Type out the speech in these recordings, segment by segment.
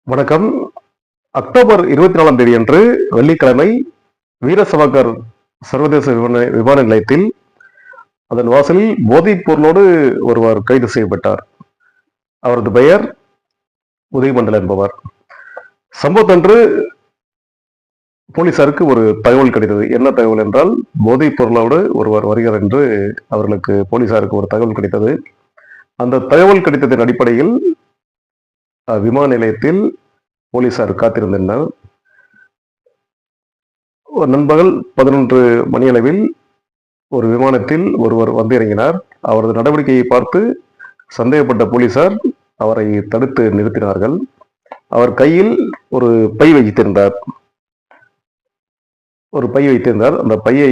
வணக்கம். அக்டோபர் 24ஆம் தேதி அன்று வெள்ளிக்கிழமை வீர சவர்கர் சர்வதேச விமான நிலையத்தில் அதன் வாசலில் போதைப் பொருளோடு ஒருவர் கைது செய்யப்பட்டார். அவரது பெயர் உதயமண்டல் என்பவர். சம்பவத்தன்று போலீசாருக்கு ஒரு தகவல் கிடைத்தது. என்ன தகவல் என்றால், போதைப் பொருளோடு ஒருவர் வருகிறார் என்று அவர்களுக்கு போலீசாருக்கு ஒரு தகவல் கிடைத்தது. அந்த தகவல் கிடைத்ததன் அடிப்படையில் விமான நிலையத்தில் போலீசார் காத்திருந்தனர். நண்பகல் 11 மணியளவில் ஒரு விமானத்தில் ஒருவர் வந்து இறங்கினார். அவரது நடவடிக்கையை பார்த்து சந்தேகப்பட்ட போலீசார் அவரை தடுத்து நிறுத்தினார்கள். அவர் கையில் ஒரு பை வைத்திருந்தார். அந்த பையை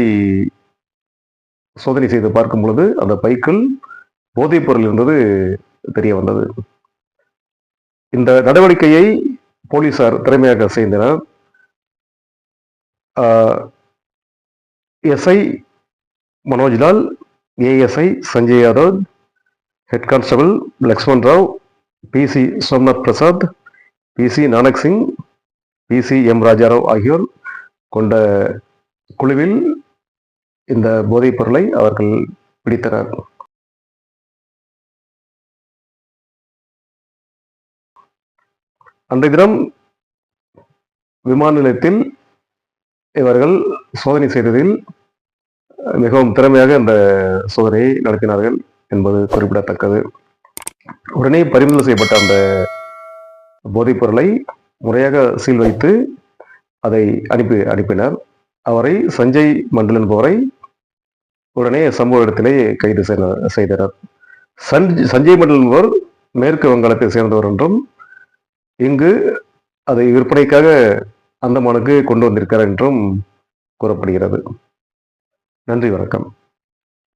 சோதனை செய்து பார்க்கும் பொழுது அந்த பைக்குள் போதைப் பொருள் இருந்தது தெரிய வந்தது. இந்த நடவடிக்கையை போலீசார் திறமையாக செய்தனர். SI Manojlal, ASI Sanjay Yadav, head constable Lakshman Rao, PC Somnath Prasad, PC Nanak Singh, PC M Rajarao ஆகியோர் கொண்ட குழுவில் இந்த போதைப் பொருளை அவர்கள் பிடித்தனர். அன்றைய தினம் விமான நிலையத்தில் இவர்கள் சோதனை செய்ததில் மிகவும் திறமையாக இந்த சோதனையை நடத்தினார்கள் என்பது குறிப்பிடத்தக்கது. உடனே பறிமுதல் செய்யப்பட்ட அந்த போதைப் பொருளை முறையாக சீல் வைத்து அதை அனுப்பினர். அவரை சஞ்சய் மண்டல் என்பவரை உடனே சம்பவ இடத்திலே கைது செய்தனர். சஞ்சய் மண்டல் என்பவர் மேற்கு வங்காளத்தை சேர்ந்தவர் என்றும் இங்கு அதை விற்பனைக்காக அந்தமானுக்கு கொண்டு வந்திருக்கிறார் என்றும் கூறப்படுகிறது. நன்றி, வணக்கம்.